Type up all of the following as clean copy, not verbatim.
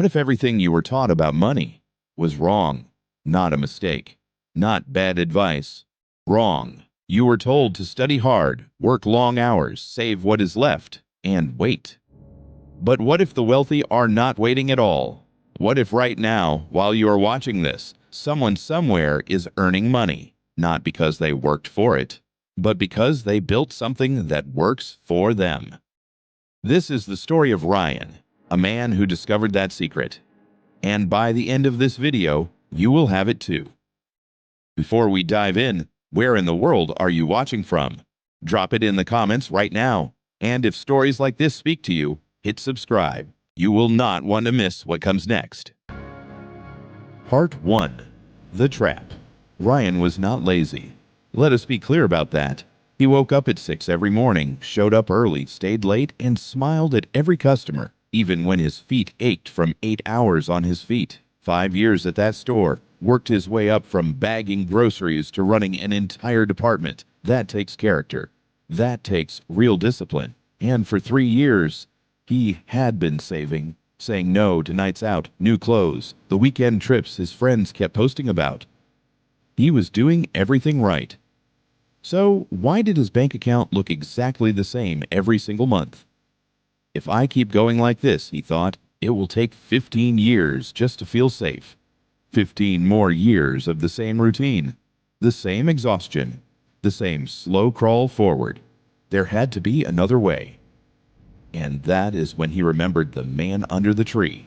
What if everything you were taught about money was wrong? Not a mistake. Not bad advice. Wrong. You were told to study hard, work long hours, save what is left, and wait. But what if the wealthy are not waiting at all? What if right now, while you are watching this, someone somewhere is earning money, not because they worked for it, but because they built something that works for them? This is the story of Ryan, a man who discovered that secret. And by the end of this video, you will have it too. Before we dive in, where in the world are you watching from? Drop it in the comments right now. And if stories like this speak to you, hit subscribe. You will not want to miss what comes next. Part 1. The Trap. Ryan was not lazy. Let us be clear about that. He woke up at 6 every morning, showed up early, stayed late, and smiled at every customer, even when his feet ached from 8 hours on his feet. 5 years at that store, worked his way up from bagging groceries to running an entire department. That takes character. That takes real discipline. And for 3 years, he had been saving, saying no to nights out, new clothes, the weekend trips his friends kept posting about. He was doing everything right. So why did his bank account look exactly the same every single month? If I keep going like this, he thought, it will take 15 years just to feel safe. 15 more years of the same routine, the same exhaustion, the same slow crawl forward. There had to be another way. And that is when he remembered the man under the tree.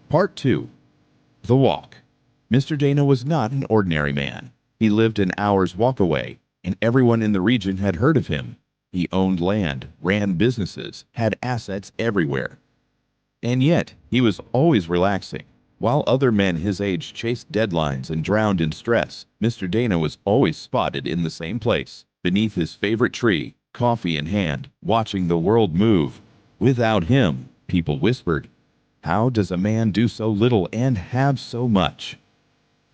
Part 2. The Walk. Mr. Dana was not an ordinary man. He lived an hour's walk away, and everyone in the region had heard of him. He owned land, ran businesses, had assets everywhere. And yet, he was always relaxing. While other men his age chased deadlines and drowned in stress, Mr. Dana was always spotted in the same place, beneath his favorite tree, coffee in hand, watching the world move. Without him, people whispered, how does a man do so little and have so much?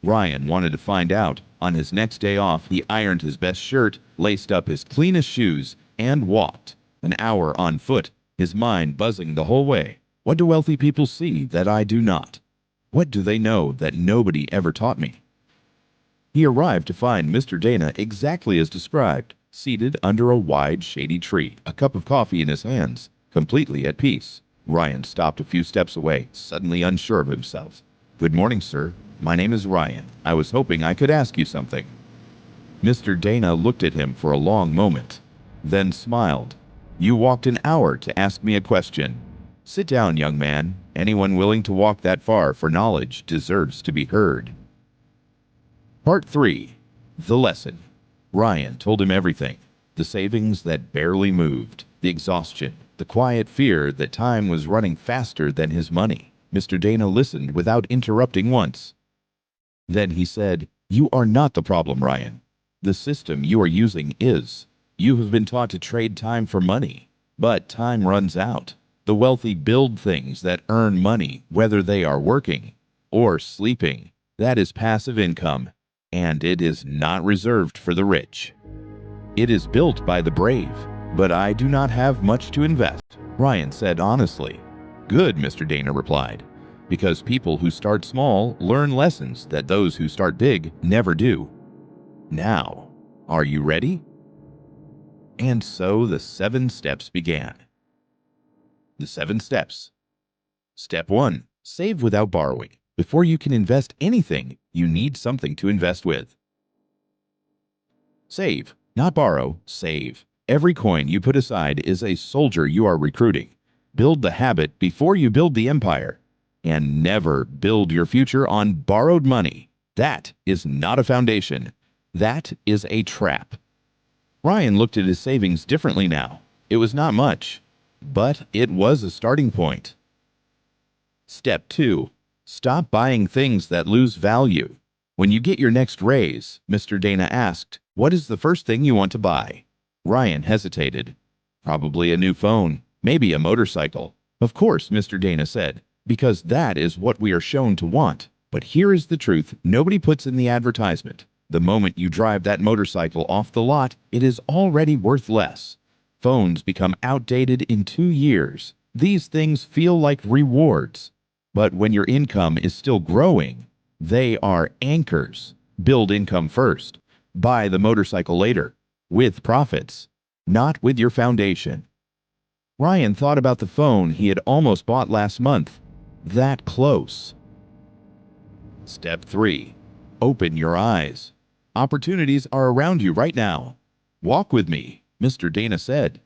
Ryan wanted to find out. On his next day off, he ironed his best shirt, laced up his cleanest shoes, and walked. An hour on foot, his mind buzzing the whole way. What do wealthy people see that I do not? What do they know that nobody ever taught me? He arrived to find Mr. Dana exactly as described, seated under a wide, shady tree, a cup of coffee in his hands, completely at peace. Ryan stopped a few steps away, suddenly unsure of himself. Good morning, sir. My name is Ryan. I was hoping I could ask you something. Mr. Dana looked at him for a long moment, then smiled. You walked an hour to ask me a question. Sit down, young man. Anyone willing to walk that far for knowledge deserves to be heard. Part 3. The Lesson. Ryan told him everything. The savings that barely moved, the exhaustion, the quiet fear that time was running faster than his money. Mr. Dana listened without interrupting once. Then he said, you are not the problem, Ryan. The system you are using is. You have been taught to trade time for money, but time runs out. The wealthy build things that earn money, whether they are working or sleeping. That is passive income, and it is not reserved for the rich. It is built by the brave, but I do not have much to invest, Ryan said honestly. Good, Mr. Dana replied, because people who start small learn lessons that those who start big never do. Now, are you ready? And so the 7 steps began. The 7 steps. Step 1. Save without borrowing. Before you can invest anything, you need something to invest with. Save, not borrow, save. Every coin you put aside is a soldier you are recruiting. Build the habit before you build the empire. And never build your future on borrowed money. That is not a foundation. That is a trap. Ryan looked at his savings differently now. It was not much, but it was a starting point. Step 2. Stop buying things that lose value. When you get your next raise, Mr. Dana asked, what is the first thing you want to buy? Ryan hesitated. Probably a new phone, maybe a motorcycle. Of course, Mr. Dana said, because that is what we are shown to want. But here is the truth nobody puts in the advertisement. The moment you drive that motorcycle off the lot, it is already worth less. Phones become outdated in 2 years. These things feel like rewards, but when your income is still growing, they are anchors. Build income first. Buy the motorcycle later, with profits, not with your foundation. Ryan thought about the phone he had almost bought last month. That close. Step 3. Open your eyes. Opportunities are around you right now. Walk with me, Mr. Dana said.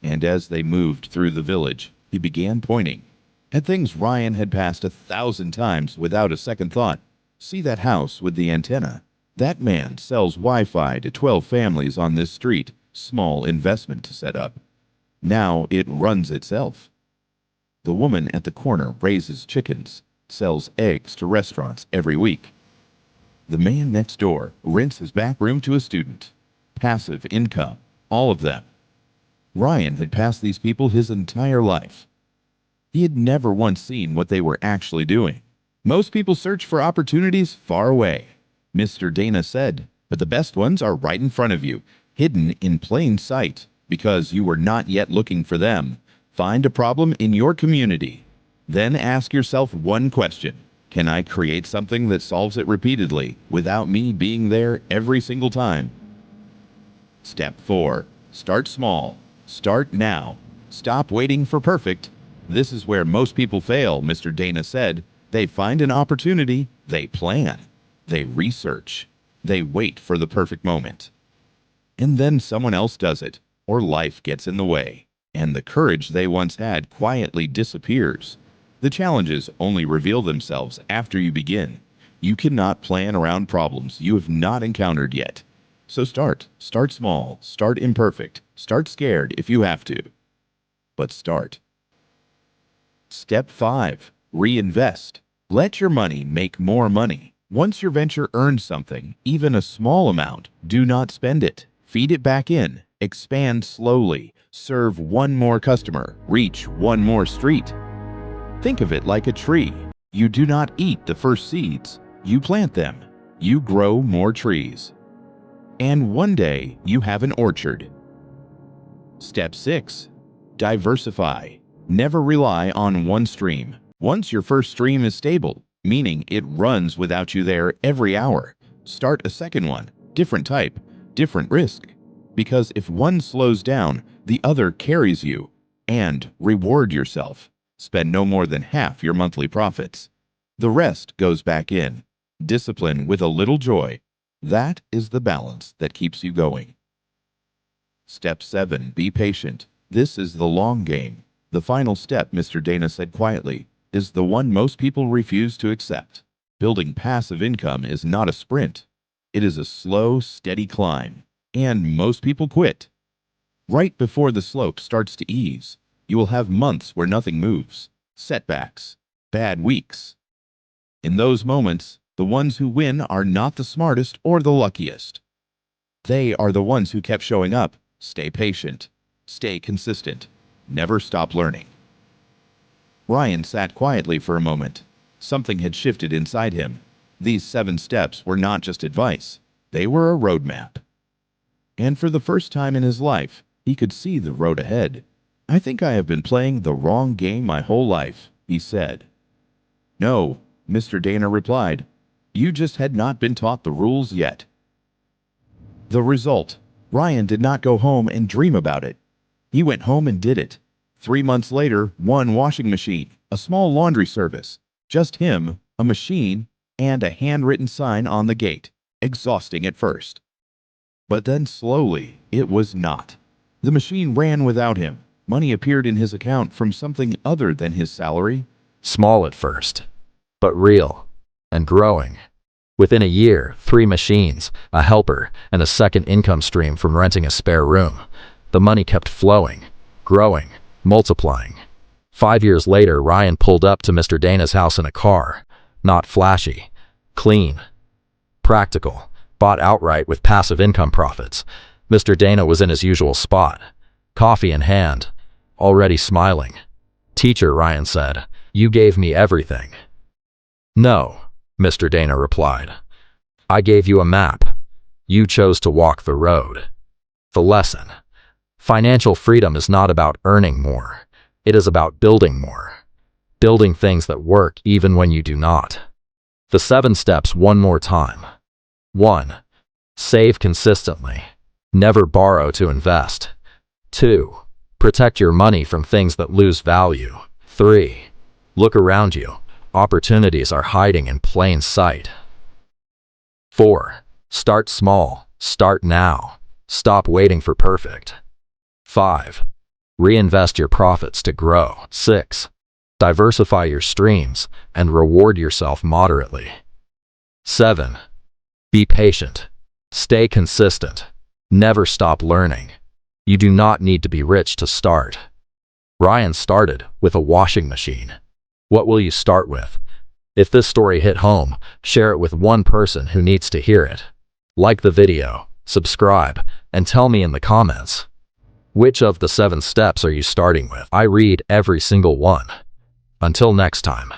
And as they moved through the village, he began pointing at things Ryan had passed 1,000 times without a second thought. See that house with the antenna? That man sells Wi-Fi to 12 families on this street. Small investment to set up. Now it runs itself. The woman at the corner raises chickens, sells eggs to restaurants every week. The man next door rents his back room to a student. Passive income, all of them. Ryan had passed these people his entire life. He had never once seen what they were actually doing. Most people search for opportunities far away, Mr. Dana said, but the best ones are right in front of you, hidden in plain sight, because you were not yet looking for them. Find a problem in your community. Then ask yourself one question. Can I create something that solves it repeatedly without me being there every single time? Step 4. Start small. Start now. Stop waiting for perfect. This is where most people fail, Mr. Dana said. They find an opportunity, they plan, they research, they wait for the perfect moment. And then someone else does it, or life gets in the way, and the courage they once had quietly disappears. The challenges only reveal themselves after you begin. You cannot plan around problems you have not encountered yet. So start. Start small. Start imperfect. Start scared if you have to. But start. Step 5. Reinvest. Let your money make more money. Once your venture earns something, even a small amount, do not spend it. Feed it back in. Expand slowly. Serve one more customer. Reach one more street. Think of it like a tree. You do not eat the first seeds. You plant them. You grow more trees. And one day, you have an orchard. Step 6. Diversify. Never rely on one stream. Once your first stream is stable, meaning it runs without you there every hour, start a second one, different type, different risk. Because if one slows down, the other carries you. And reward yourself. Spend no more than half your monthly profits. The rest goes back in. Discipline with a little joy. That is the balance that keeps you going. Step 7. Be patient. This is the long game. The final step, Mr. Dana said quietly, is the one most people refuse to accept. Building passive income is not a sprint. It is a slow, steady climb. And most people quit. Right before the slope starts to ease, you will have months where nothing moves. Setbacks. Bad weeks. In those moments, the ones who win are not the smartest or the luckiest. They are the ones who kept showing up. Stay patient. Stay consistent. Never stop learning. Ryan sat quietly for a moment. Something had shifted inside him. These 7 steps were not just advice. They were a roadmap. And for the first time in his life, he could see the road ahead. I think I have been playing the wrong game my whole life, he said. No, Mr. Dana replied. You just had not been taught the rules yet. The result. Ryan did not go home and dream about it. He went home and did it. 3 months later, 1 washing machine, a small laundry service, just him, a machine, and a handwritten sign on the gate. Exhausting at first. But then slowly, it was not. The machine ran without him. Money appeared in his account from something other than his salary. Small at first, but real and growing. Within a year, 3 machines, a helper, and a second income stream from renting a spare room. The money kept flowing, growing, multiplying. 5 years later, Ryan pulled up to Mr. Dana's house in a car. Not flashy, clean, practical, bought outright with passive income profits. Mr. Dana was in his usual spot, coffee in hand, already smiling. Teacher, Ryan said, you gave me everything. No, Mr. Dana replied. I gave you a map. You chose to walk the road. The lesson. Financial freedom is not about earning more. It is about building more. Building things that work even when you do not. The 7 steps one more time. 1. Save consistently. Never borrow to invest. 2. Protect your money from things that lose value. 3. Look around you. Opportunities are hiding in plain sight. 4. Start small. Start now. Stop waiting for perfect. 5. Reinvest your profits to grow. 6. Diversify your streams and reward yourself moderately. 7. Be patient. Stay consistent. Never stop learning. You do not need to be rich to start. Ryan started with a washing machine. What will you start with? If this story hit home, share it with one person who needs to hear it. Like the video, subscribe, and tell me in the comments. Which of the 7 steps are you starting with? I read every single one. Until next time.